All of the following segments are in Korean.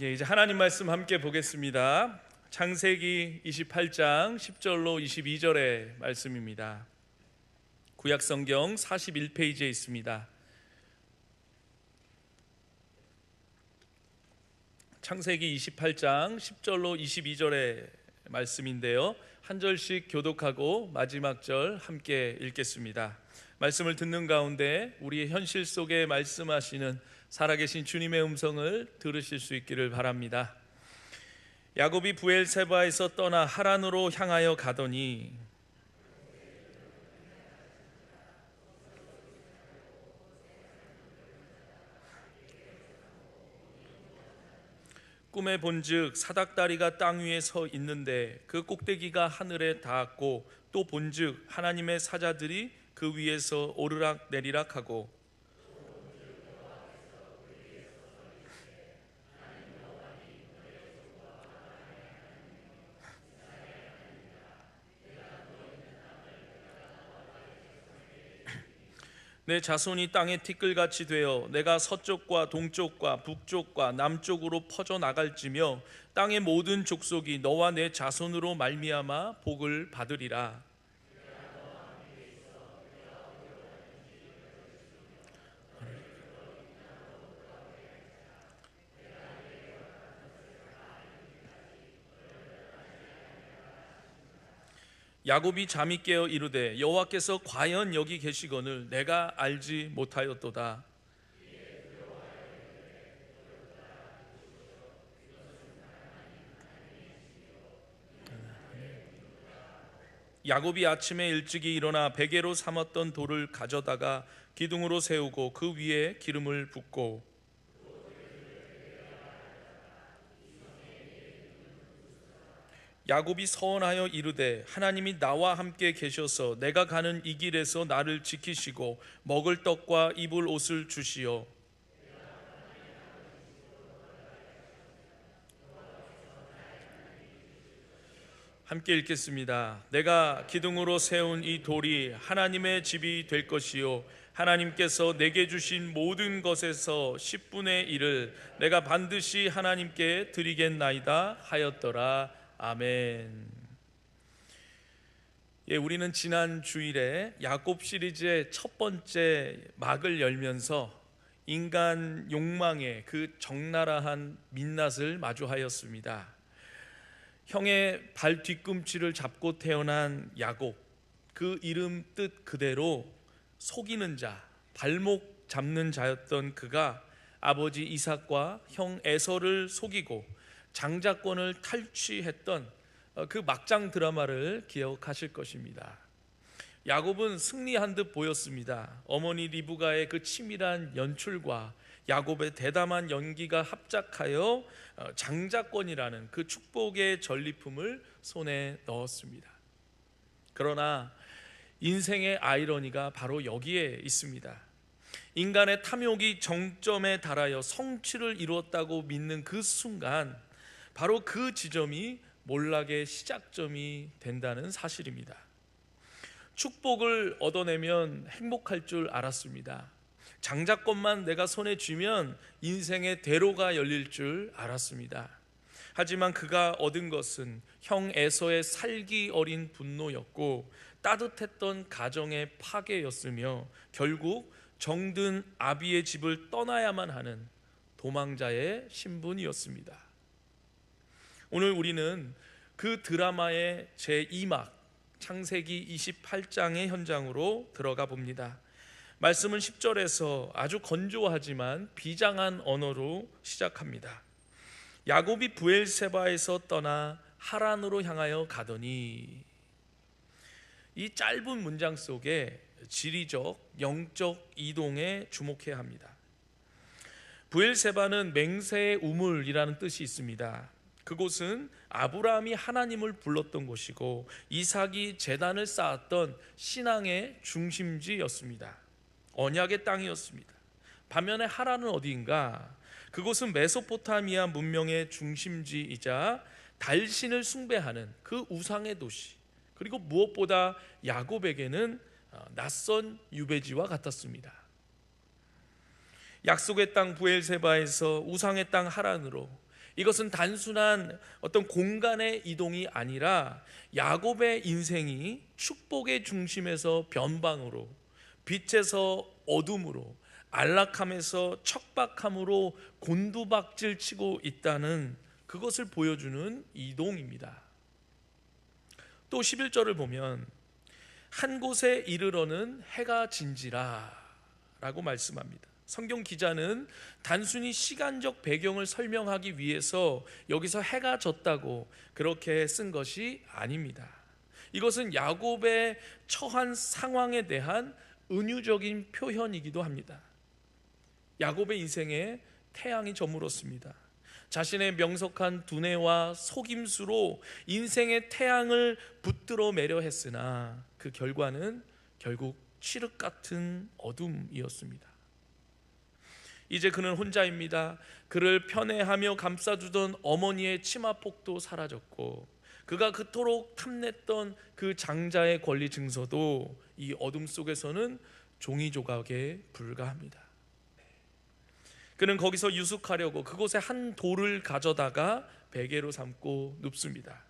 이제 하나님 말씀 함께 보겠습니다. 창세기 28장 10절로 22절의 말씀입니다. 구약성경 41페이지에 있습니다. 창세기 28장 10절로 22절의 말씀인데요, 한 절씩 교독하고 마지막 절 함께 읽겠습니다. 말씀을 듣는 가운데 우리의 현실 속에 말씀하시는 살아계신 주님의 음성을 들으실 수 있기를 바랍니다. 야곱이 브엘세바에서 떠나 하란으로 향하여 가더니 꿈에 본즉 사닥다리가 땅 위에 서 있는데 그 꼭대기가 하늘에 닿았고, 또 본즉 하나님의 사자들이 그 위에서 오르락 내리락 하고, 내 자손이 땅에 티끌같이 되어 내가 서쪽과 동쪽과 북쪽과 남쪽으로 퍼져 나갈지며 땅의 모든 족속이 너와 내 자손으로 말미암아 복을 받으리라. 야곱이 잠이 깨어 이르되 여호와께서 과연 여기 계시거늘 내가 알지 못하였도다. 야곱이 아침에 일찍이 일어나 베개로 삼았던 돌을 가져다가 기둥으로 세우고 그 위에 기름을 붓고, 야곱이 서원하여 이르되 하나님이 나와 함께 계셔서 내가 가는 이 길에서 나를 지키시고 먹을 떡과 입을 옷을 주시어. 함께 읽겠습니다. 내가 기둥으로 세운 이 돌이 하나님의 집이 될 것이요 하나님께서 내게 주신 모든 것에서 10분의 1을 내가 반드시 하나님께 드리겠나이다 하였더라. 아멘. 우리는 지난 주일에 야곱 시리즈의 첫 번째 막을 열면서 인간 욕망의 그 적나라한 민낯을 마주하였습니다. 형의 발 뒤꿈치를 잡고 태어난 야곱, 그 이름 뜻 그대로 속이는 자, 발목 잡는 자였던 그가 아버지 이삭과 형 에서를 속이고 장자권을 탈취했던 그 막장 드라마를 기억하실 것입니다. 야곱은 승리한 듯 보였습니다. 어머니 리브가의 그 치밀한 연출과 야곱의 대담한 연기가 합작하여 장자권이라는 그 축복의 전리품을 손에 넣었습니다. 그러나 인생의 아이러니가 바로 여기에 있습니다. 인간의 탐욕이 정점에 달하여 성취를 이루었다고 믿는 그 순간, 바로 그 지점이 몰락의 시작점이 된다는 사실입니다. 축복을 얻어내면 행복할 줄 알았습니다. 장자권만 내가 손에 쥐면 인생의 대로가 열릴 줄 알았습니다. 하지만 그가 얻은 것은 형 에서의 살기 어린 분노였고 따뜻했던 가정의 파괴였으며 결국 정든 아비의 집을 떠나야만 하는 도망자의 신분이었습니다. 오늘 우리는 그 드라마의 제2막 창세기 28장의 현장으로 들어가 봅니다. 말씀은 10절에서 아주 건조하지만 비장한 언어로 시작합니다. 야곱이 브엘세바에서 떠나 하란으로 향하여 가더니, 이 짧은 문장 속에 지리적, 영적 이동에 주목해야 합니다. 브엘세바는 맹세의 우물이라는 뜻이 있습니다. 그곳은 아브라함이 하나님을 불렀던 곳이고 이삭이 제단을 쌓았던 신앙의 중심지였습니다. 언약의 땅이었습니다. 반면에 하란은 어디인가? 그곳은 메소포타미아 문명의 중심지이자 달신을 숭배하는 그 우상의 도시, 그리고 무엇보다 야곱에게는 낯선 유배지와 같았습니다. 약속의 땅 브엘세바에서 우상의 땅 하란으로, 이것은 단순한 어떤 공간의 이동이 아니라 야곱의 인생이 축복의 중심에서 변방으로, 빛에서 어둠으로, 안락함에서 척박함으로 곤두박질 치고 있다는 그것을 보여주는 이동입니다. 또 11절을 보면 한 곳에 이르러는 해가 진지라 라고 말씀합니다. 성경 기자는 단순히 시간적 배경을 설명하기 위해서 여기서 해가 졌다고 그렇게 쓴 것이 아닙니다. 이것은 야곱의 처한 상황에 대한 은유적인 표현이기도 합니다. 야곱의 인생에 태양이 저물었습니다. 자신의 명석한 두뇌와 속임수로 인생의 태양을 붙들어 매려 했으나 그 결과는 결국 칠흑 같은 어둠이었습니다. 이제 그는 혼자입니다. 그를 편애하며 감싸주던 어머니의 치마폭도 사라졌고, 그가 그토록 탐냈던 그 장자의 권리 증서도 이 어둠 속에서는 종이 조각에 불과합니다. 그는 거기서 유숙하려고 그곳에 한 돌을 가져다가 베개로 삼고 눕습니다.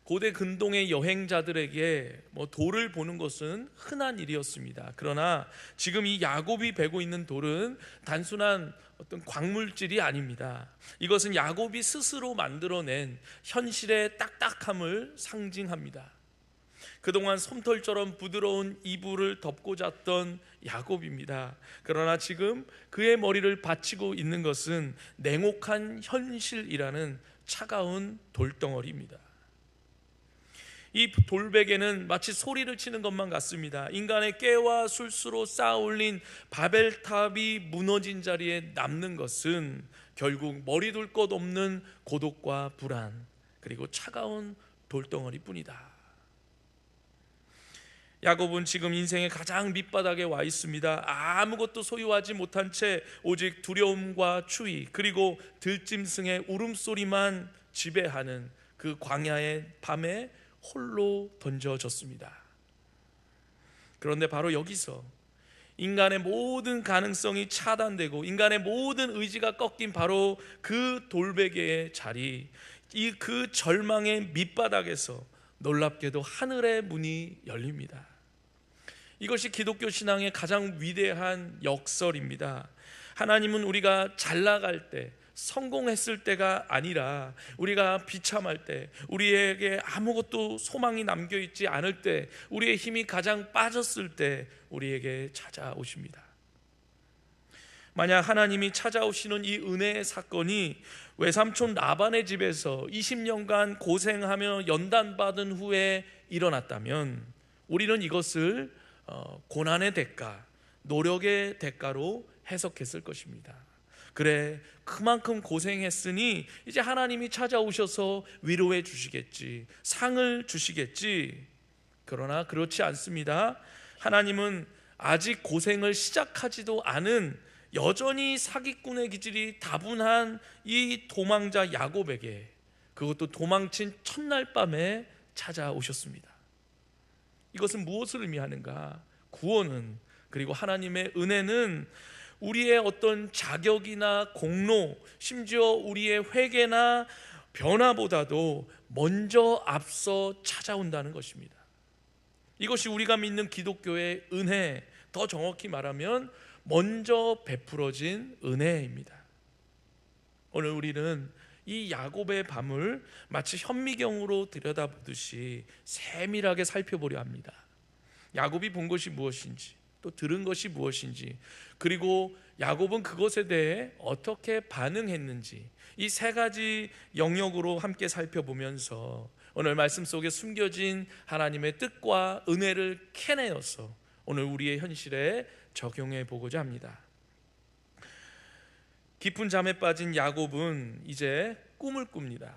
고대 근동의 여행자들에게 돌을 보는 것은 흔한 일이었습니다. 그러나 지금 이 야곱이 베고 있는 돌은 단순한 어떤 광물질이 아닙니다. 이것은 야곱이 스스로 만들어낸 현실의 딱딱함을 상징합니다. 그동안 솜털처럼 부드러운 이불을 덮고 잤던 야곱입니다. 그러나 지금 그의 머리를 받치고 있는 것은 냉혹한 현실이라는 차가운 돌덩어리입니다. 이 돌베개는 마치 소리를 치는 것만 같습니다. 인간의 깨와 술수로 쌓아올린 바벨탑이 무너진 자리에 남는 것은 결국 머리 둘 것 없는 고독과 불안, 그리고 차가운 돌덩어리 뿐이다. 야곱은 지금 인생의 가장 밑바닥에 와 있습니다. 아무것도 소유하지 못한 채 오직 두려움과 추위, 그리고 들짐승의 울음소리만 지배하는 그 광야의 밤에 홀로 던져졌습니다. 그런데 바로 여기서 인간의 모든 가능성이 차단되고 인간의 모든 의지가 꺾인 바로 그 돌베개의 자리, 그 절망의 밑바닥에서 놀랍게도 하늘의 문이 열립니다. 이것이 기독교 신앙의 가장 위대한 역설입니다. 하나님은 우리가 잘 나갈 때, 성공했을 때가 아니라 우리가 비참할 때, 우리에게 아무것도 소망이 남겨있지 않을 때, 우리의 힘이 가장 빠졌을 때 우리에게 찾아오십니다. 만약 하나님이 찾아오시는 이 은혜의 사건이 외삼촌 라반의 집에서 20년간 고생하며 연단받은 후에 일어났다면 우리는 이것을 고난의 대가, 노력의 대가로 해석했을 것입니다. 그래, 그만큼 고생했으니 이제 하나님이 찾아오셔서 위로해 주시겠지, 상을 주시겠지. 그러나 그렇지 않습니다. 하나님은 아직 고생을 시작하지도 않은 여전히 사기꾼의 기질이 다분한 이 도망자 야곱에게, 그것도 도망친 첫날 밤에 찾아오셨습니다. 이것은 무엇을 의미하는가? 구원은, 그리고 하나님의 은혜는 우리의 어떤 자격이나 공로, 심지어 우리의 회개나 변화보다도 먼저 앞서 찾아온다는 것입니다. 이것이 우리가 믿는 기독교의 은혜, 더 정확히 말하면 먼저 베풀어진 은혜입니다. 오늘 우리는 이 야곱의 밤을 마치 현미경으로 들여다보듯이 세밀하게 살펴보려 합니다. 야곱이 본 것이 무엇인지, 또 들은 것이 무엇인지, 그리고 야곱은 그것에 대해 어떻게 반응했는지, 이 세 가지 영역으로 함께 살펴보면서 오늘 말씀 속에 숨겨진 하나님의 뜻과 은혜를 캐내어서 오늘 우리의 현실에 적용해 보고자 합니다. 깊은 잠에 빠진 야곱은 이제 꿈을 꿉니다.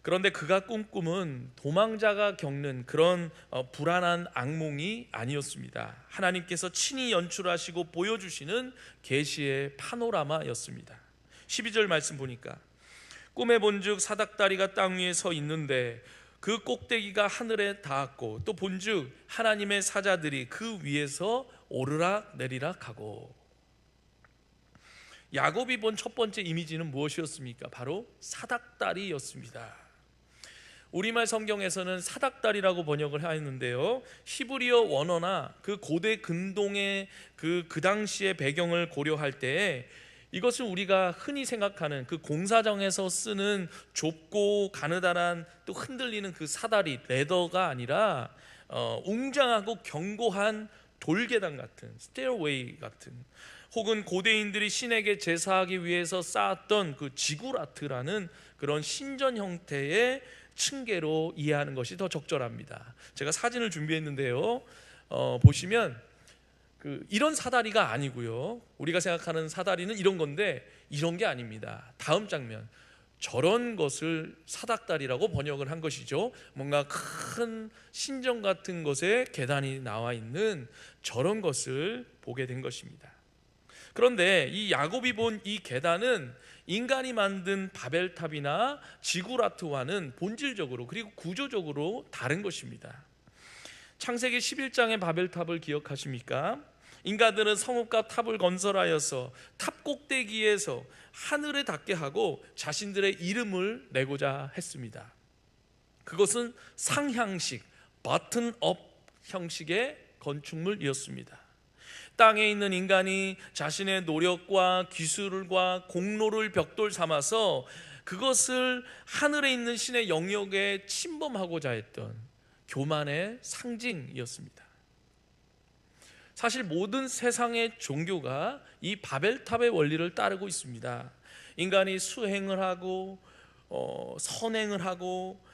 그런데 그가 꾼 꿈은 도망자가 겪는 그런 불안한 악몽이 아니었습니다. 하나님께서 친히 연출하시고 보여주시는 계시의 파노라마였습니다. 12절 말씀 보니까 꿈에 본즉 사닥다리가 땅 위에 서 있는데 그 꼭대기가 하늘에 닿았고, 또 본즉 하나님의 사자들이 그 위에서 오르락 내리락 하고. 야곱이 본 첫 번째 이미지는 무엇이었습니까? 바로 사닥다리였습니다. 우리말 성경에서는 사닥다리라고 번역을 하였는데요, 히브리어 원어나 그 고대 근동의 그 당시의 배경을 고려할 때에 이것은 우리가 흔히 생각하는 그 공사장에서 쓰는 좁고 가느다란 또 흔들리는 그 사다리, 레더가 아니라 웅장하고 견고한 돌계단 같은, 스테어웨이 같은, 혹은 고대인들이 신에게 제사하기 위해서 쌓았던 그 지구라트라는 그런 신전 형태의 층계로 이해하는 것이 더 적절합니다. 제가 사진을 준비했는데요, 보시면 이런 사다리가 아니고요, 우리가 생각하는 사다리는 이런 건데 이런 게 아닙니다. 다음 장면, 저런 것을 사닥다리라고 번역을 한 것이죠. 뭔가 큰 신전 같은 것에 계단이 나와 있는 저런 것을 보게 된 것입니다. 그런데 이 야곱이 본 이 계단은 인간이 만든 바벨탑이나 지구라트와는 본질적으로 그리고 구조적으로 다른 것입니다. 창세기 11장의 바벨탑을 기억하십니까? 인간들은 성읍과 탑을 건설하여서 탑 꼭대기에서 하늘에 닿게 하고 자신들의 이름을 내고자 했습니다. 그것은 상향식, 버튼업 형식의 건축물이었습니다. 땅에 있는 인간이 자신의 노력과 기술과 공로를 벽돌 삼아서 그것을 하늘에 있는 신의 영역에 침범하고자 했던 교만의 상징이었습니다. 사실 모든 세상의 종교가 이 바벨탑의 원리를 따르고 있습니다. 인간이 수행을 하고 선행을 하고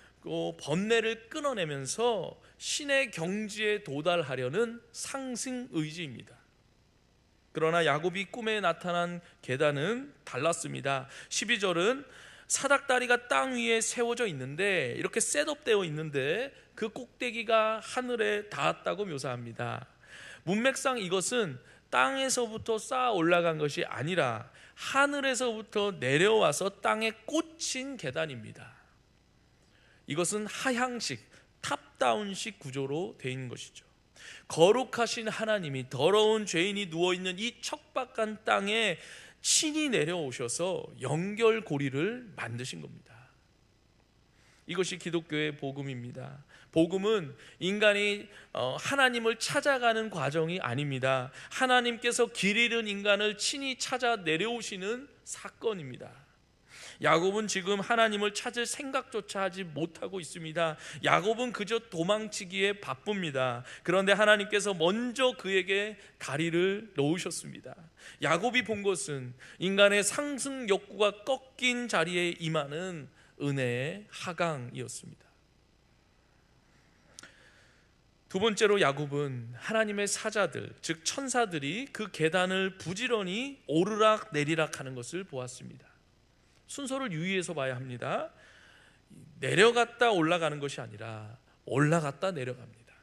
번뇌를 끊어내면서 신의 경지에 도달하려는 상승 의지입니다. 그러나 야곱이 꿈에 나타난 계단은 달랐습니다. 12절은 사닥다리가 땅 위에 세워져 있는데, 이렇게 셋업되어 있는데 그 꼭대기가 하늘에 닿았다고 묘사합니다. 문맥상 이것은 땅에서부터 쌓아 올라간 것이 아니라 하늘에서부터 내려와서 땅에 꽂힌 계단입니다. 이것은 하향식, 탑다운식 구조로 되어 있는 것이죠. 거룩하신 하나님이 더러운 죄인이 누워있는 이 척박한 땅에 친히 내려오셔서 연결고리를 만드신 겁니다. 이것이 기독교의 복음입니다. 복음은 인간이 하나님을 찾아가는 과정이 아닙니다. 하나님께서 길 잃은 인간을 친히 찾아 내려오시는 사건입니다. 야곱은 지금 하나님을 찾을 생각조차 하지 못하고 있습니다. 야곱은 그저 도망치기에 바쁩니다. 그런데 하나님께서 먼저 그에게 다리를 놓으셨습니다. 야곱이 본 것은 인간의 상승 욕구가 꺾인 자리에 임하는 은혜의 하강이었습니다. 두 번째로 야곱은 하나님의 사자들, 즉 천사들이 그 계단을 부지런히 오르락 내리락 하는 것을 보았습니다. 순서를 유의해서 봐야 합니다. 내려갔다 올라가는 것이 아니라 올라갔다 내려갑니다.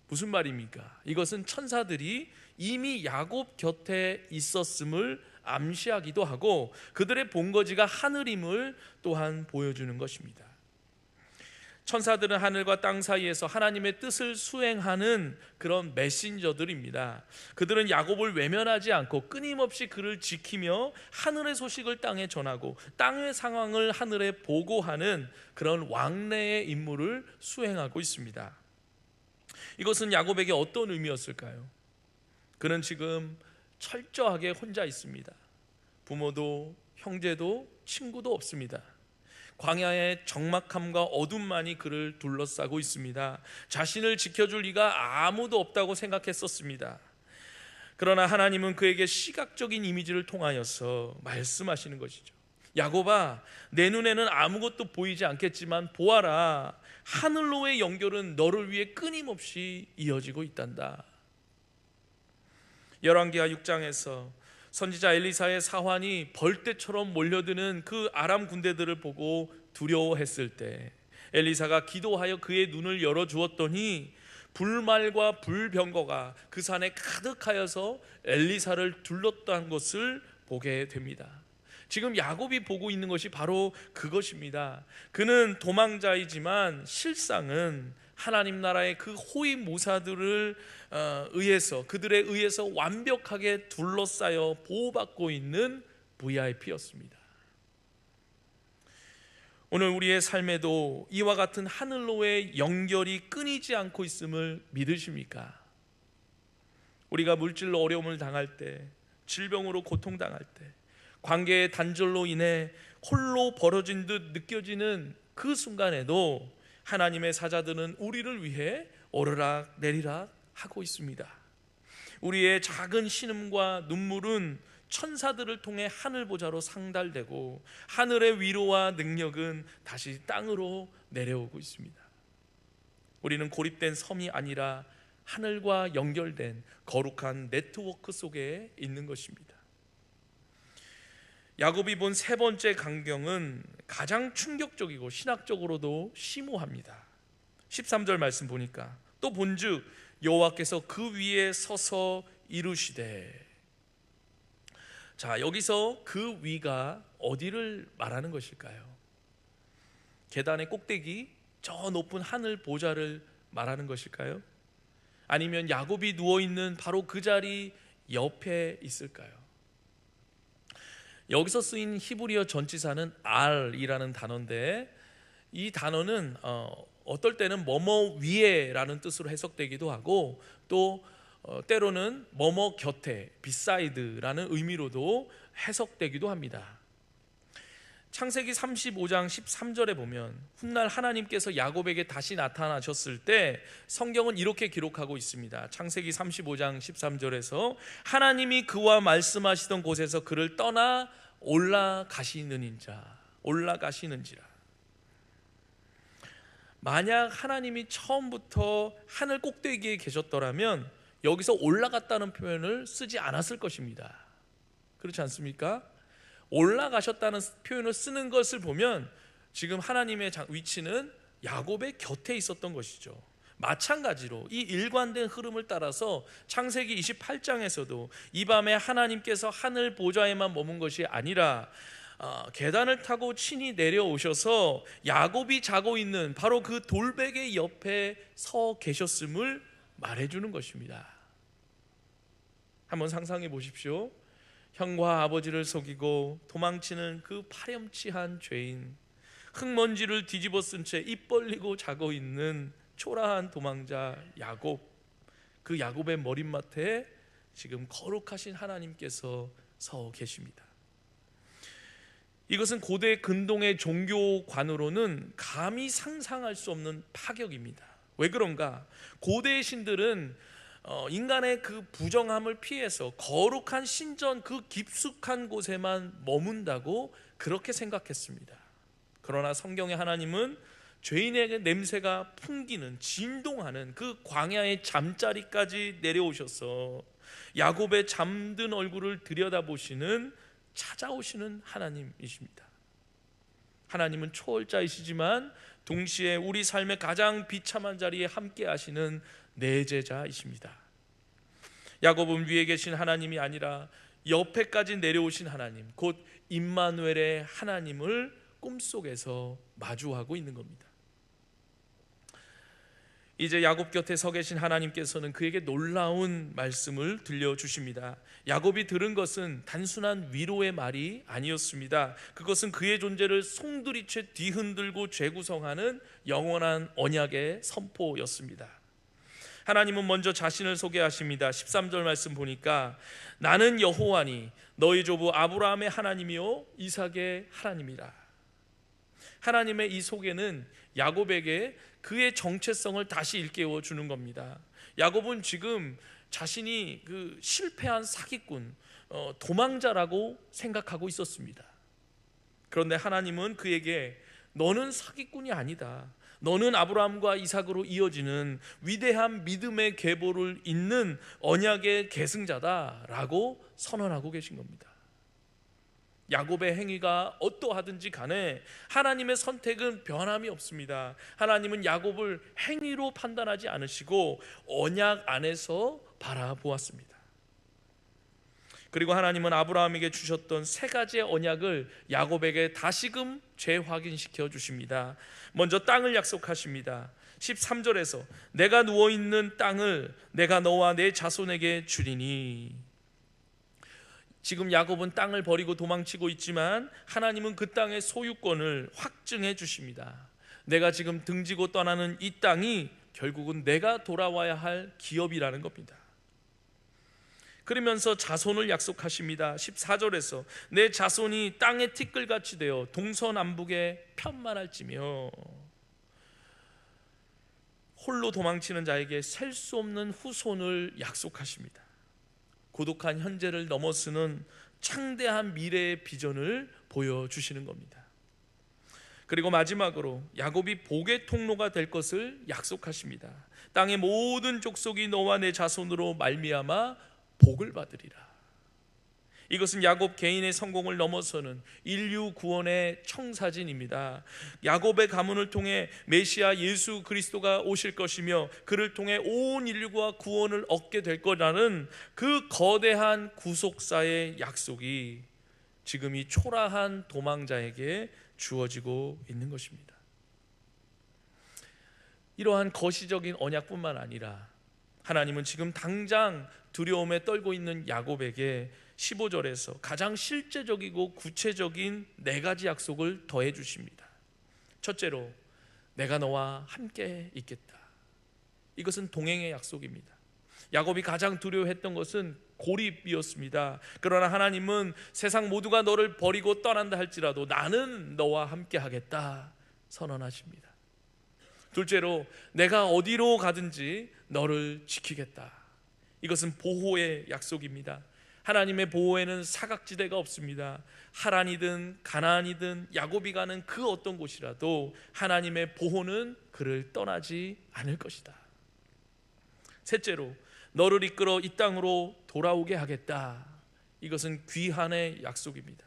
무슨 말입니까? 이것은 천사들이 이미 야곱 곁에 있었음을 암시하기도 하고 그들의 본거지가 하늘임을 또한 보여주는 것입니다. 천사들은 하늘과 땅 사이에서 하나님의 뜻을 수행하는 그런 메신저들입니다. 그들은 야곱을 외면하지 않고 끊임없이 그를 지키며 하늘의 소식을 땅에 전하고 땅의 상황을 하늘에 보고하는 그런 왕래의 임무를 수행하고 있습니다. 이것은 야곱에게 어떤 의미였을까요? 그는 지금 철저하게 혼자 있습니다. 부모도 형제도 친구도 없습니다. 광야의 적막함과 어둠만이 그를 둘러싸고 있습니다. 자신을 지켜줄 이가 아무도 없다고 생각했었습니다. 그러나 하나님은 그에게 시각적인 이미지를 통하여서 말씀하시는 것이죠. 야곱아, 내 눈에는 아무것도 보이지 않겠지만 보아라, 하늘로의 연결은 너를 위해 끊임없이 이어지고 있단다. 열왕기하 6장에서 선지자 엘리사의 사환이 벌떼처럼 몰려드는 그 아람 군대들을 보고 두려워했을 때 엘리사가 기도하여 그의 눈을 열어주었더니 불말과 불병거가 그 산에 가득하여서 엘리사를 둘렀다는 것을 보게 됩니다. 지금 야곱이 보고 있는 것이 바로 그것입니다. 그는 도망자이지만 실상은 하나님 나라의 그 호위 모사들을 의해서, 그들에 의해서 완벽하게 둘러싸여 보호받고 있는 VIP였습니다. 오늘 우리의 삶에도 이와 같은 하늘로의 연결이 끊이지 않고 있음을 믿으십니까? 우리가 물질로 어려움을 당할 때, 질병으로 고통당할 때, 관계의 단절로 인해 홀로 벌어진 듯 느껴지는 그 순간에도 하나님의 사자들은 우리를 위해 오르락 내리락 하고 있습니다. 우리의 작은 신음과 눈물은 천사들을 통해 하늘 보좌로 상달되고 하늘의 위로와 능력은 다시 땅으로 내려오고 있습니다. 우리는 고립된 섬이 아니라 하늘과 연결된 거룩한 네트워크 속에 있는 것입니다. 야곱이 본 세 번째 광경은 가장 충격적이고 신학적으로도 심오합니다. 13절 말씀 보니까 또 본즉 여호와께서 그 위에 서서 이루시되. 자, 여기서 그 위가 어디를 말하는 것일까요? 계단의 꼭대기, 저 높은 하늘 보좌를 말하는 것일까요? 아니면 야곱이 누워있는 바로 그 자리 옆에 있을까요? 여기서 쓰인 히브리어 전치사는 알이라는 단어인데, 이 단어는 어떨 때는 뭐뭐 위에라는 뜻으로 해석되기도 하고, 또 때로는 뭐뭐 곁에, 비사이드라는 의미로도 해석되기도 합니다. 창세기 35장 13절에 보면 훗날 하나님께서 야곱에게 다시 나타나셨을 때 성경은 이렇게 기록하고 있습니다. 창세기 35장 13절에서 하나님이 그와 말씀하시던 곳에서 그를 떠나 올라가시는지라. 만약 하나님이 처음부터 하늘 꼭대기에 계셨더라면 여기서 올라갔다는 표현을 쓰지 않았을 것입니다. 그렇지 않습니까? 올라가셨다는 표현을 쓰는 것을 보면 지금 하나님의 위치는 야곱의 곁에 있었던 것이죠. 마찬가지로 이 일관된 흐름을 따라서 창세기 28장에서도 이 밤에 하나님께서 하늘 보좌에만 머문 것이 아니라 계단을 타고 친히 내려오셔서 야곱이 자고 있는 바로 그 돌베개 옆에 서 계셨음을 말해주는 것입니다. 한번 상상해 보십시오. 형과 아버지를 속이고 도망치는 그 파렴치한 죄인, 흙먼지를 뒤집어 쓴 채 입 벌리고 자고 있는 초라한 도망자 야곱, 그 야곱의 머릿맡에 지금 거룩하신 하나님께서 서 계십니다. 이것은 고대 근동의 종교관으로는 감히 상상할 수 없는 파격입니다. 왜 그런가? 고대의 신들은 인간의 그 부정함을 피해서 거룩한 신전 그 깊숙한 곳에만 머문다고 그렇게 생각했습니다. 그러나 성경의 하나님은 죄인에게 냄새가 풍기는, 진동하는 그 광야의 잠자리까지 내려오셔서 야곱의 잠든 얼굴을 들여다보시는, 찾아오시는 하나님이십니다. 하나님은 초월자이시지만 동시에 우리 삶의 가장 비참한 자리에 함께 하시는 내제자이십니다. 야곱은 위에 계신 하나님이 아니라 옆에까지 내려오신 하나님, 곧 임마누엘의 하나님을 꿈속에서 마주하고 있는 겁니다. 이제 야곱 곁에 서 계신 하나님께서는 그에게 놀라운 말씀을 들려주십니다. 야곱이 들은 것은 단순한 위로의 말이 아니었습니다. 그것은 그의 존재를 송두리째 뒤흔들고 재구성하는 영원한 언약의 선포였습니다. 하나님은 먼저 자신을 소개하십니다. 13절 말씀 보니까 나는 여호와니 너희 조부 아브라함의 하나님이요 이삭의 하나님이라. 하나님의 이 소개는 야곱에게 그의 정체성을 다시 일깨워 주는 겁니다. 야곱은 지금 자신이 그 실패한 사기꾼, 도망자라고 생각하고 있었습니다. 그런데 하나님은 그에게 너는 사기꾼이 아니다. 너는 아브라함과 이삭으로 이어지는 위대한 믿음의 계보를 잇는 언약의 계승자다라고 선언하고 계신 겁니다. 야곱의 행위가 어떠하든지 간에 하나님의 선택은 변함이 없습니다. 하나님은 야곱을 행위로 판단하지 않으시고 언약 안에서 바라보았습니다. 그리고 하나님은 아브라함에게 주셨던 세 가지의 언약을 야곱에게 다시금 재확인시켜 주십니다. 먼저 땅을 약속하십니다. 13절에서 내가 누워있는 땅을 내가 너와 내 자손에게 주리니. 지금 야곱은 땅을 버리고 도망치고 있지만 하나님은 그 땅의 소유권을 확증해 주십니다. 내가 지금 등지고 떠나는 이 땅이 결국은 내가 돌아와야 할 기업이라는 겁니다. 그러면서 자손을 약속하십니다. 14절에서 내 자손이 땅의 티끌같이 되어 동서남북에 편만할지며. 홀로 도망치는 자에게 셀 수 없는 후손을 약속하십니다. 고독한 현재를 넘어서는 창대한 미래의 비전을 보여주시는 겁니다. 그리고 마지막으로 야곱이 복의 통로가 될 것을 약속하십니다. 땅의 모든 족속이 너와 내 자손으로 말미암아 복을 받으리라. 이것은 야곱 개인의 성공을 넘어서는 인류 구원의 청사진입니다. 야곱의 가문을 통해 메시아 예수 그리스도가 오실 것이며 그를 통해 온 인류가 구원을 얻게 될 거라는 그 거대한 구속사의 약속이 지금 이 초라한 도망자에게 주어지고 있는 것입니다. 이러한 거시적인 언약뿐만 아니라 하나님은 지금 당장 두려움에 떨고 있는 야곱에게 15절에서 가장 실제적이고 구체적인 4가지 약속을 더해 주십니다. 첫째로, 내가 너와 함께 있겠다. 이것은 동행의 약속입니다. 야곱이 가장 두려워했던 것은 고립이었습니다. 그러나 하나님은 세상 모두가 너를 버리고 떠난다 할지라도 나는 너와 함께 하겠다 선언하십니다. 둘째로, 내가 어디로 가든지 너를 지키겠다. 이것은 보호의 약속입니다. 하나님의 보호에는 사각지대가 없습니다. 하란이든 가나안이든 야곱이 가는 그 어떤 곳이라도 하나님의 보호는 그를 떠나지 않을 것이다. 셋째로, 너를 이끌어 이 땅으로 돌아오게 하겠다. 이것은 귀한의 약속입니다.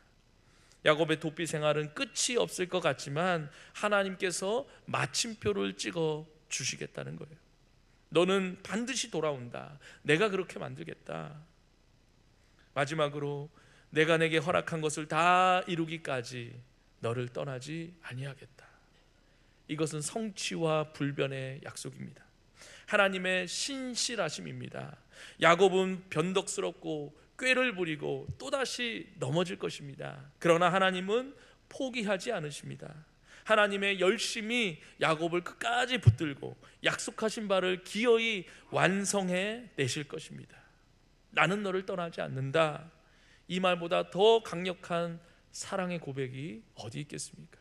야곱의 도피 생활은 끝이 없을 것 같지만 하나님께서 마침표를 찍어 주시겠다는 거예요. 너는 반드시 돌아온다. 내가 그렇게 만들겠다. 마지막으로, 내가 내게 허락한 것을 다 이루기까지 너를 떠나지 아니하겠다. 이것은 성취와 불변의 약속입니다. 하나님의 신실하심입니다. 야곱은 변덕스럽고 꾀를 부리고 또다시 넘어질 것입니다. 그러나 하나님은 포기하지 않으십니다. 하나님의 열심히 야곱을 끝까지 붙들고 약속하신 바를 기어이 완성해 내실 것입니다. 나는 너를 떠나지 않는다. 이 말보다 더 강력한 사랑의 고백이 어디 있겠습니까?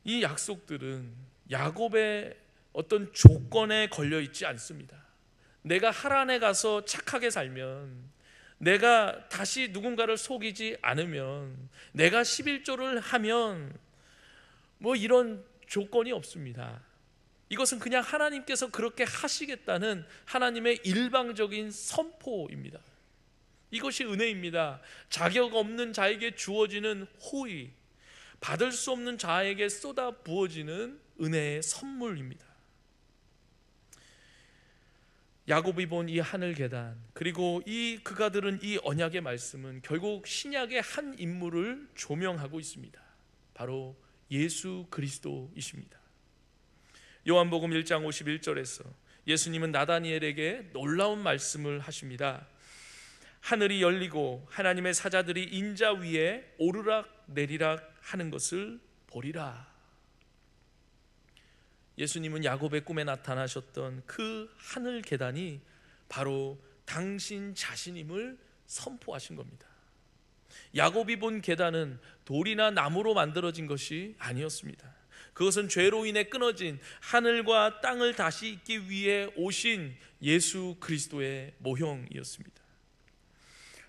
이 약속들은 야곱의 어떤 조건에 걸려 있지 않습니다. 내가 하란에 가서 착하게 살면, 내가 다시 누군가를 속이지 않으면, 내가 11조를 하면 뭐 이런 조건이 없습니다. 이것은 그냥 하나님께서 그렇게 하시겠다는 하나님의 일방적인 선포입니다. 이것이 은혜입니다. 자격 없는 자에게 주어지는 호의, 받을 수 없는 자에게 쏟아 부어지는 은혜의 선물입니다. 야곱이 본 이 하늘 계단, 그리고 그가 들은 이 언약의 말씀은 결국 신약의 한 인물을 조명하고 있습니다. 바로 예수 그리스도이십니다. 요한복음 1장 51절에서 예수님은 나다니엘에게 놀라운 말씀을 하십니다. 하늘이 열리고 하나님의 사자들이 인자 위에 오르락 내리락 하는 것을 보리라. 예수님은 야곱의 꿈에 나타나셨던 그 하늘 계단이 바로 당신 자신임을 선포하신 겁니다. 야곱이 본 계단은 돌이나 나무로 만들어진 것이 아니었습니다. 그것은 죄로 인해 끊어진 하늘과 땅을 다시 잇기 위해 오신 예수 그리스도의 모형이었습니다.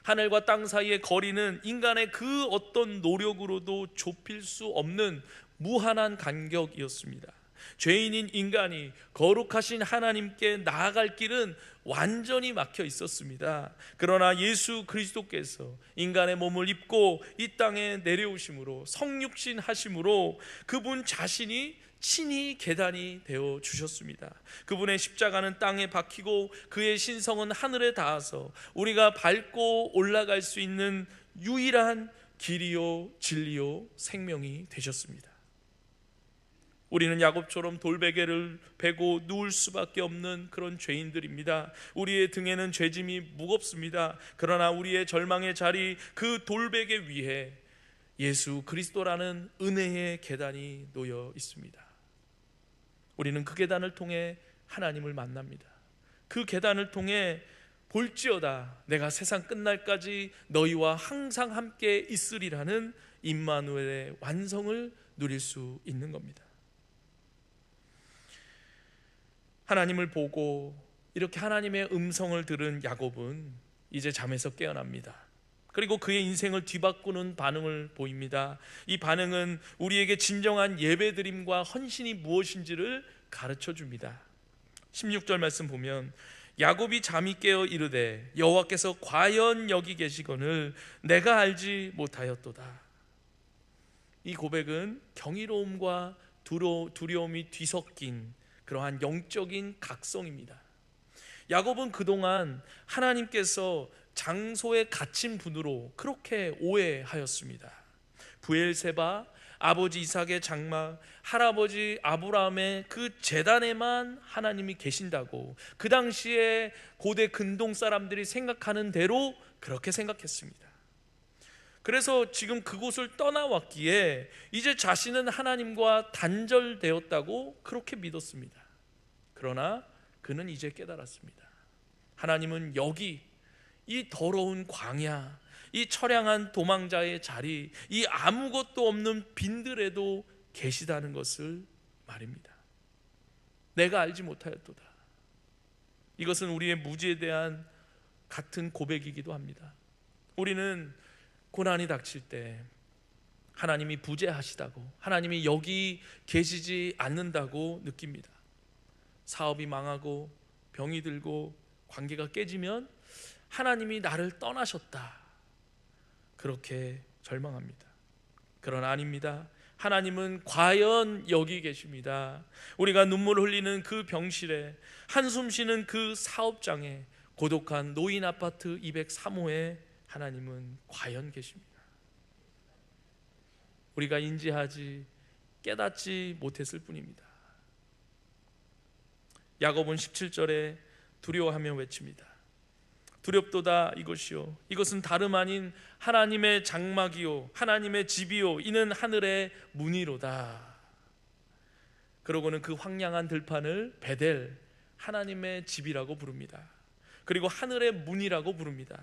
하늘과 땅 사이의 거리는 인간의 그 어떤 노력으로도 좁힐 수 없는 무한한 간격이었습니다. 죄인인 인간이 거룩하신 하나님께 나아갈 길은 완전히 막혀 있었습니다. 그러나 예수 그리스도께서 인간의 몸을 입고 이 땅에 내려오심으로, 성육신 하심으로 그분 자신이 친히 계단이 되어 주셨습니다. 그분의 십자가는 땅에 박히고 그의 신성은 하늘에 닿아서 우리가 밟고 올라갈 수 있는 유일한 길이요 진리요 생명이 되셨습니다. 우리는 야곱처럼 돌베개를 베고 누울 수밖에 없는 그런 죄인들입니다. 우리의 등에는 죄짐이 무겁습니다. 그러나 우리의 절망의 자리, 그 돌베개 위에 예수 그리스도라는 은혜의 계단이 놓여 있습니다. 우리는 그 계단을 통해 하나님을 만납니다. 그 계단을 통해 볼지어다 내가 세상 끝날까지 너희와 항상 함께 있으리라는 임마누엘의 완성을 누릴 수 있는 겁니다. 하나님을 보고 이렇게 하나님의 음성을 들은 야곱은 이제 잠에서 깨어납니다. 그리고 그의 인생을 뒤바꾸는 반응을 보입니다. 이 반응은 우리에게 진정한 예배드림과 헌신이 무엇인지를 가르쳐 줍니다. 16절 말씀 보면 야곱이 잠이 깨어 이르되 여호와께서 과연 여기 계시거늘 내가 알지 못하였도다. 이 고백은 경이로움과 두려움이 뒤섞인 그러한 영적인 각성입니다. 야곱은 그동안 하나님께서 장소에 갇힌 분으로 그렇게 오해하였습니다. 브엘세바, 아버지 이삭의 장막, 할아버지 아브라함의 그 제단에만 하나님이 계신다고 그 당시에 고대 근동 사람들이 생각하는 대로 그렇게 생각했습니다. 그래서 지금 그곳을 떠나왔기에 이제 자신은 하나님과 단절되었다고 그렇게 믿었습니다. 그러나 그는 이제 깨달았습니다. 하나님은 여기 이 더러운 광야, 이 처량한 도망자의 자리, 이 아무것도 없는 빈들에도 계시다는 것을 말입니다. 내가 알지 못하였도다. 이것은 우리의 무지에 대한 같은 고백이기도 합니다. 우리는 고난이 닥칠 때 하나님이 부재하시다고, 하나님이 여기 계시지 않는다고 느낍니다. 사업이 망하고 병이 들고 관계가 깨지면 하나님이 나를 떠나셨다, 그렇게 절망합니다. 그러나 아닙니다. 하나님은 과연 여기 계십니다. 우리가 눈물 흘리는 그 병실에, 한숨 쉬는 그 사업장에, 고독한 노인 아파트 203호에 하나님은 과연 계십니다. 우리가 인지하지, 깨닫지 못했을 뿐입니다. 야곱은 17절에 두려워하며 외칩니다. 두렵도다 이것이요, 이것은 다름 아닌 하나님의 장막이요 하나님의 집이요 이는 하늘의 문이로다. 그러고는 그 황량한 들판을 베델, 하나님의 집이라고 부릅니다. 그리고 하늘의 문이라고 부릅니다.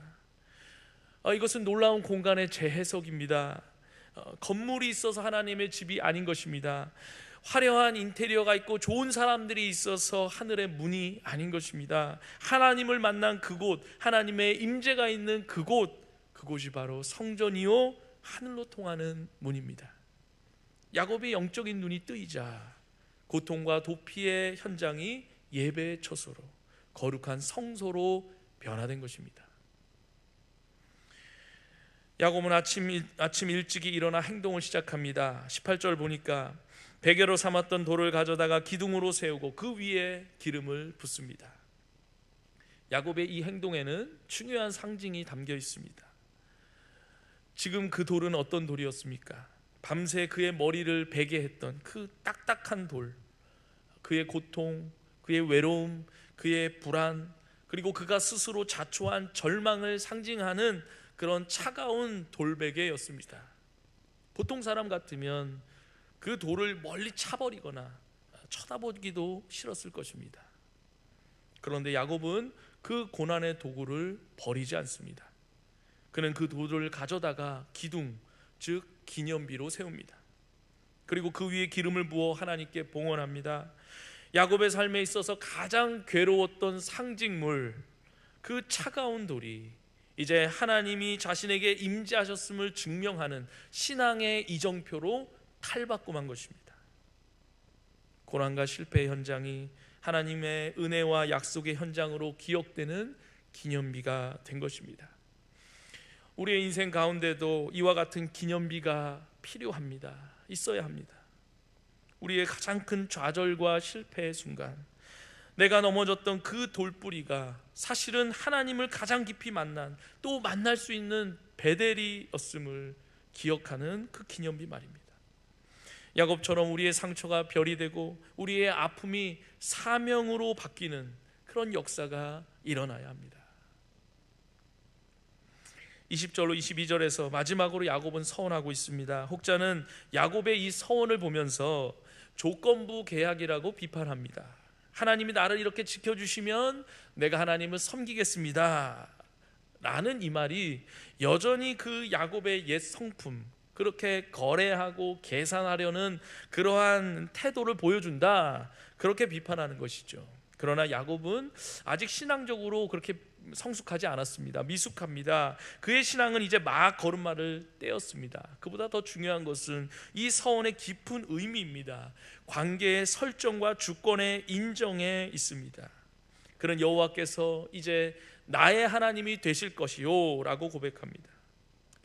이것은 놀라운 공간의 재해석입니다. 건물이 있어서 하나님의 집이 아닌 것입니다. 화려한 인테리어가 있고 좋은 사람들이 있어서 하늘의 문이 아닌 것입니다. 하나님을 만난 그곳, 하나님의 임재가 있는 그곳이 바로 성전이요 하늘로 통하는 문입니다. 야곱의 영적인 눈이 뜨이자 고통과 도피의 현장이 예배의 처소로, 거룩한 성소로 변화된 것입니다. 야곱은 아침 일찍이 일어나 행동을 시작합니다. 18절 보니까 베개로 삼았던 돌을 가져다가 기둥으로 세우고 그 위에 기름을 붓습니다. 야곱의 이 행동에는 중요한 상징이 담겨 있습니다. 지금 그 돌은 어떤 돌이었습니까? 밤새 그의 머리를 베게 했던 그 딱딱한 돌, 그의 고통, 그의 외로움, 그의 불안, 그리고 그가 스스로 자초한 절망을 상징하는 그런 차가운 돌베개였습니다. 보통 사람 같으면 그 돌을 멀리 차버리거나 쳐다보기도 싫었을 것입니다. 그런데 야곱은 그 고난의 도구를 버리지 않습니다. 그는 그 돌을 가져다가 기둥, 즉 기념비로 세웁니다. 그리고 그 위에 기름을 부어 하나님께 봉헌합니다. 야곱의 삶에 있어서 가장 괴로웠던 상징물, 그 차가운 돌이 이제 하나님이 자신에게 임재하셨음을 증명하는 신앙의 이정표로 탈바꿈한 것입니다. 고난과 실패의 현장이 하나님의 은혜와 약속의 현장으로 기억되는 기념비가 된 것입니다. 우리의 인생 가운데도 이와 같은 기념비가 필요합니다. 있어야 합니다. 우리의 가장 큰 좌절과 실패의 순간, 내가 넘어졌던 그 돌뿌리가 사실은 하나님을 가장 깊이 만난, 또 만날 수 있는 베델이었음을 기억하는 그 기념비 말입니다. 야곱처럼 우리의 상처가 별이 되고 우리의 아픔이 사명으로 바뀌는 그런 역사가 일어나야 합니다. 20절로 22절에서 마지막으로 야곱은 서원하고 있습니다. 혹자는 야곱의 이 서원을 보면서 조건부 계약이라고 비판합니다. 하나님이 나를 이렇게 지켜주시면 내가 하나님을 섬기겠습니다 라는 이 말이 여전히 그 야곱의 옛 성품, 그렇게 거래하고 계산하려는 그러한 태도를 보여준다, 그렇게 비판하는 것이죠. 그러나 야곱은 아직 신앙적으로 그렇게 성숙하지 않았습니다. 미숙합니다. 그의 신앙은 이제 막 걸음마를 떼었습니다. 그보다 더 중요한 것은 이 서원의 깊은 의미입니다. 관계의 설정과 주권의 인정에 있습니다. 그는 여호와께서 이제 나의 하나님이 되실 것이요 라고 고백합니다.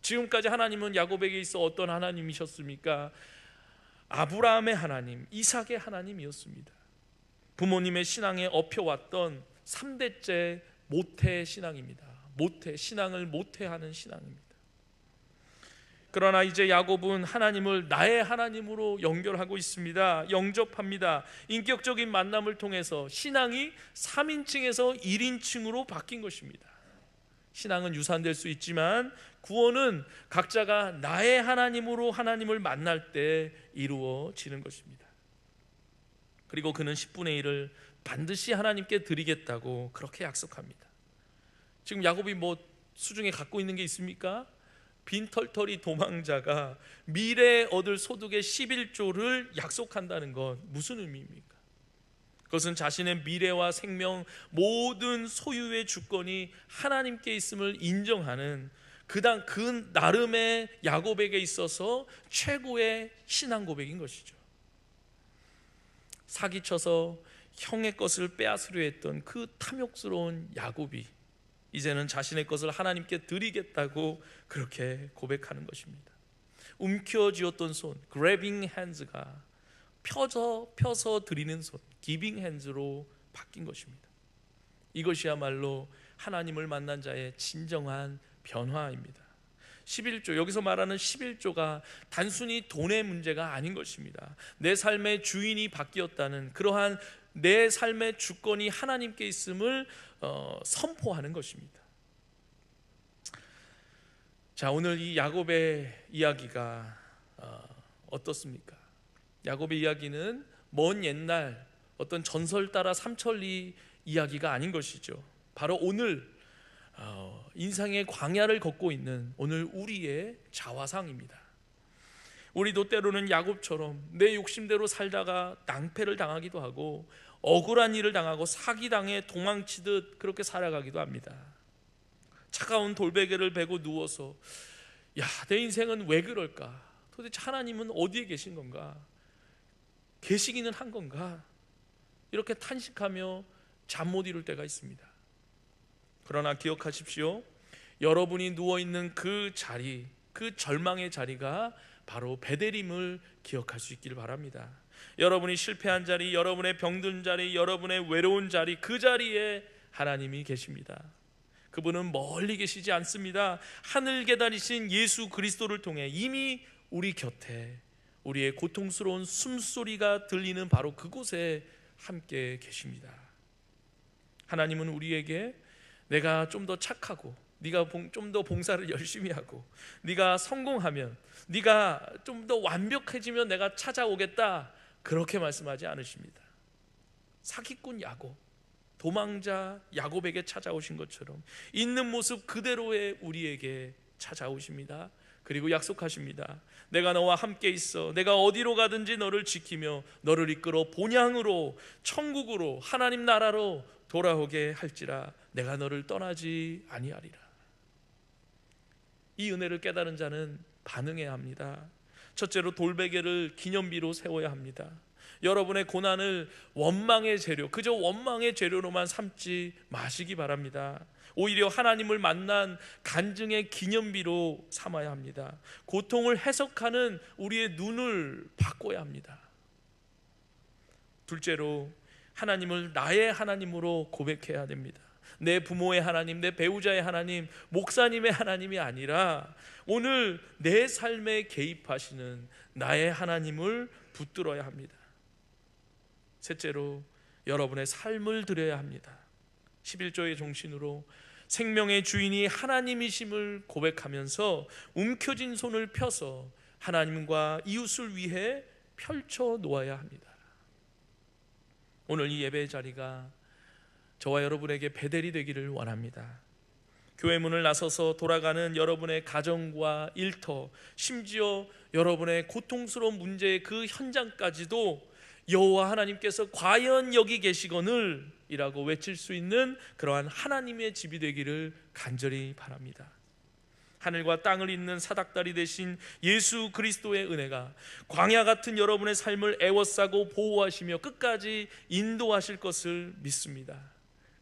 지금까지 하나님은 야곱에게 있어 어떤 하나님이셨습니까? 아브라함의 하나님, 이삭의 하나님이었습니다. 부모님의 신앙에 엎혀왔던 3대째 모태 신앙입니다. 신앙을 모태하는 신앙입니다. 그러나 이제 야곱은 하나님을 나의 하나님으로 연결하고 있습니다. 영접합니다. 인격적인 만남을 통해서 신앙이 3인칭에서 1인칭으로 바뀐 것입니다. 신앙은 유산될 수 있지만 구원은 각자가 나의 하나님으로 하나님을 만날 때 이루어지는 것입니다. 그리고 그는 10분의 1을 반드시 하나님께 드리겠다고 그렇게 약속합니다. 지금 야곱이 뭐 수중에 갖고 있는 게 있습니까? 빈털터리 도망자가 미래에 얻을 소득의 11조를 약속한다는 건 무슨 의미입니까? 그것은 자신의 미래와 생명, 모든 소유의 주권이 하나님께 있음을 인정하는 그 나름의 야곱에게 있어서 최고의 신앙 고백인 것이죠. 사기쳐서 형의 것을 빼앗으려 했던 그 탐욕스러운 야곱이 이제는 자신의 것을 하나님께 드리겠다고 그렇게 고백하는 것입니다. 움켜쥐었던 손, grabbing hands가 펴서 드리는 손, giving hands로 바뀐 것입니다. 이것이야말로 하나님을 만난 자의 진정한 변화입니다. 11조, 여기서 말하는 11조가 단순히 돈의 문제가 아닌 것입니다. 내 삶의 주인이 바뀌었다는, 그러한 내 삶의 주권이 하나님께 있음을 선포하는 것입니다. 자, 오늘 이 야곱의 이야기가 어떻습니까? 야곱의 이야기는 먼 옛날 어떤 전설 따라 삼천리 이야기가 아닌 것이죠. 바로 오늘 인생의 광야를 걷고 있는 오늘 우리의 자화상입니다. 우리도 때로는 야곱처럼 내 욕심대로 살다가 낭패를 당하기도 하고 억울한 일을 당하고 사기당해 도망치듯 그렇게 살아가기도 합니다. 차가운 돌베개를 베고 누워서 내 인생은 왜 그럴까? 도대체 하나님은 어디에 계신 건가? 계시기는 한 건가? 이렇게 탄식하며 잠 못 이룰 때가 있습니다. 그러나 기억하십시오. 여러분이 누워있는 그 자리, 그 절망의 자리가 바로 베델임을 기억할 수 있기를 바랍니다. 여러분이 실패한 자리, 여러분의 병든 자리, 여러분의 외로운 자리, 그 자리에 하나님이 계십니다. 그분은 멀리 계시지 않습니다. 하늘 계단이신 예수 그리스도를 통해 이미 우리 곁에 우리의 고통스러운 숨소리가 들리는 바로 그곳에 함께 계십니다. 하나님은 우리에게 내가 좀 더 착하고, 네가 좀 더 봉사를 열심히 하고, 네가 성공하면, 네가 좀 더 완벽해지면 내가 찾아오겠다, 그렇게 말씀하지 않으십니다. 사기꾼 야곱, 도망자 야곱에게 찾아오신 것처럼 있는 모습 그대로의 우리에게 찾아오십니다. 그리고 약속하십니다. 내가 너와 함께 있어 내가 어디로 가든지 너를 지키며 너를 이끌어 본향으로, 천국으로, 하나님 나라로 돌아오게 할지라 내가 너를 떠나지 아니하리라. 이 은혜를 깨달은 자는 반응해야 합니다. 첫째로 돌베개를 기념비로 세워야 합니다. 여러분의 고난을 원망의 재료, 그저 원망의 재료로만 삼지 마시기 바랍니다. 오히려 하나님을 만난 간증의 기념비로 삼아야 합니다. 고통을 해석하는 우리의 눈을 바꿔야 합니다. 둘째로 하나님을 나의 하나님으로 고백해야 됩니다. 내 부모의 하나님, 내 배우자의 하나님, 목사님의 하나님이 아니라 오늘 내 삶에 개입하시는 나의 하나님을 붙들어야 합니다. 셋째로 여러분의 삶을 드려야 합니다. 11조의 정신으로 생명의 주인이 하나님이심을 고백하면서 움켜진 손을 펴서 하나님과 이웃을 위해 펼쳐 놓아야 합니다. 오늘 이 예배의 자리가 저와 여러분에게 베델이 되기를 원합니다. 교회 문을 나서서 돌아가는 여러분의 가정과 일터, 심지어 여러분의 고통스러운 문제의 그 현장까지도 여호와 하나님께서 과연 여기 계시거늘 이라고 외칠 수 있는 그러한 하나님의 집이 되기를 간절히 바랍니다. 하늘과 땅을 잇는 사닥다리 되신 예수 그리스도의 은혜가 광야 같은 여러분의 삶을 애워싸고 보호하시며 끝까지 인도하실 것을 믿습니다.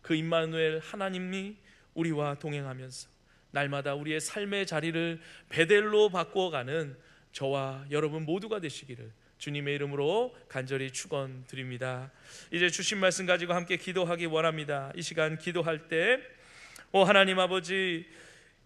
그 임마누엘 하나님이 우리와 동행하면서 날마다 우리의 삶의 자리를 베델로 바꾸어가는 저와 여러분 모두가 되시기를 주님의 이름으로 간절히 축원드립니다. 이제 주신 말씀 가지고 함께 기도하기 원합니다. 이 시간 기도할 때 하나님 아버지,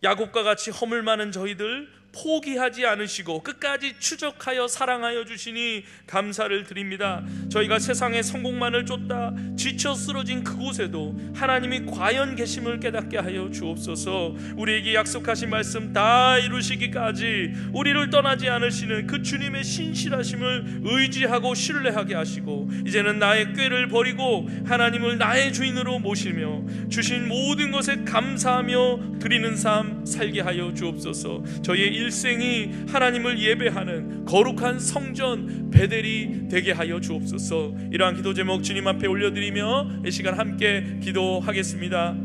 야곱과 같이 허물 많은 저희들 포기하지 않으시고 끝까지 추적하여 사랑하여 주시니 감사를 드립니다. 저희가 세상의 성공만을 쫓다 지쳐 쓰러진 그곳에도 하나님이 과연 계심을 깨닫게 하여 주옵소서. 우리에게 약속하신 말씀 다 이루시기까지 우리를 떠나지 않으시는 그 주님의 신실하심을 의지하고 신뢰하게 하시고 이제는 나의 꾀를 버리고 하나님을 나의 주인으로 모시며 주신 모든 것에 감사하며 드리는 삶 살게 하여 주옵소서. 저희의 일생이 하나님을 예배하는 거룩한 성전 베델이 되게 하여 주옵소서. 이러한 기도 제목 주님 앞에 올려드리며 이 시간 함께 기도하겠습니다.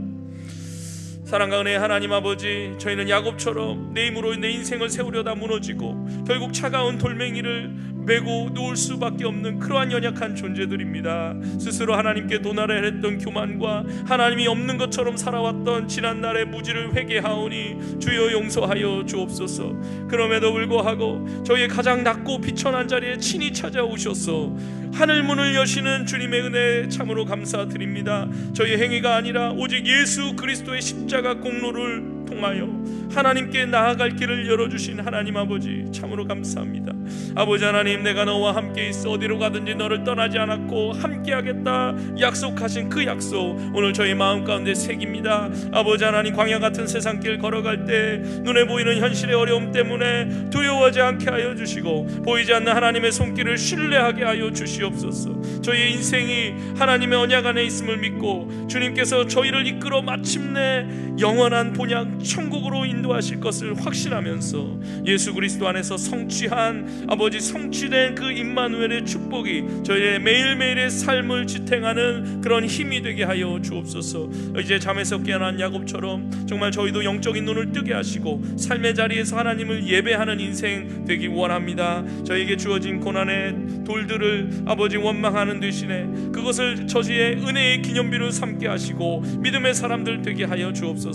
사랑과 은혜의 하나님 아버지, 저희는 야곱처럼 내 힘으로 내 인생을 세우려다 무너지고 결국 차가운 돌멩이를 메고 누울 수밖에 없는 그러한 연약한 존재들입니다. 스스로 하나님께 도날을 했던 교만과 하나님이 없는 것처럼 살아왔던 지난날의 무지를 회개하오니 주여 용서하여 주옵소서. 그럼에도 불구하고 저희의 가장 낮고 비천한 자리에 친히 찾아오셔서 하늘 문을 여시는 주님의 은혜 참으로 감사드립니다. 저희의 행위가 아니라 오직 예수 그리스도의 십자가 공로를 통하여 하나님께 나아갈 길을 열어주신 하나님 아버지 참으로 감사합니다. 아버지 하나님, 내가 너와 함께 있어 어디로 가든지 너를 떠나지 않았고 함께하겠다 약속하신 그 약속 오늘 저희 마음 가운데 새깁니다. 아버지 하나님, 광야 같은 세상길 걸어갈 때 눈에 보이는 현실의 어려움 때문에 두려워하지 않게 하여 주시고 보이지 않는 하나님의 손길을 신뢰하게 하여 주시옵소서. 저희의 인생이 하나님의 언약 안에 있음을 믿고 주님께서 저희를 이끌어 마침내 영원한 본향 천국으로 인도하실 것을 확신하면서 예수 그리스도 안에서 성취한 아버지 성취된 그 임마누엘의 축복이 저희의 매일매일의 삶을 지탱하는 그런 힘이 되게 하여 주옵소서. 이제 잠에서 깨어난 야곱처럼 정말 저희도 영적인 눈을 뜨게 하시고 삶의 자리에서 하나님을 예배하는 인생 되기 원합니다. 저에게 주어진 고난의 돌들을 아버지 원망하는 대신에 그것을 저희의 은혜의 기념비로 삼게 하시고 믿음의 사람들 되게 하여 주옵소서.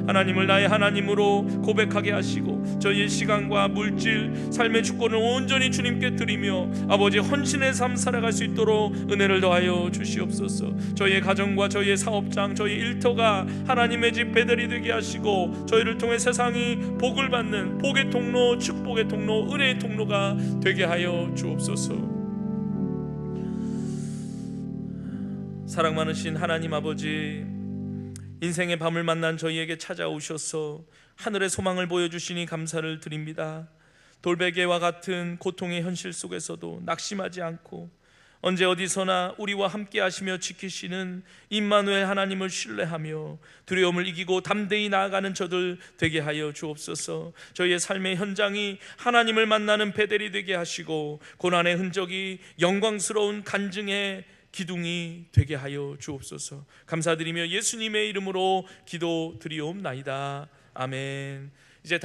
하나님을 나의 하나님으로 고백하게 하시고 저희의 시간과 물질 삶의 주권을 온전히 주님께 드리며 아버지 헌신의 삶 살아갈 수 있도록 은혜를 더하여 주시옵소서. 저희의 가정과 저희의 사업장 저희의 일터가 하나님의 집 베델이 되게 하시고 저희를 통해 세상이 복을 받는 복의 통로, 축복의 통로, 은혜의 통로가 되게 하여 주옵소서. 사랑 많으신 하나님 아버지, 인생의 밤을 만난 저희에게 찾아오셔서 하늘의 소망을 보여주시니 감사를 드립니다. 돌베개와 같은 고통의 현실 속에서도 낙심하지 않고 언제 어디서나 우리와 함께 하시며 지키시는 임마누엘 하나님을 신뢰하며 두려움을 이기고 담대히 나아가는 저들 되게 하여 주옵소서. 저희의 삶의 현장이 하나님을 만나는 베델이 되게 하시고 고난의 흔적이 영광스러운 간증의 기둥이 되게 하여 주옵소서. 감사드리며 예수님의 이름으로 기도드리옵나이다. 아멘. 이제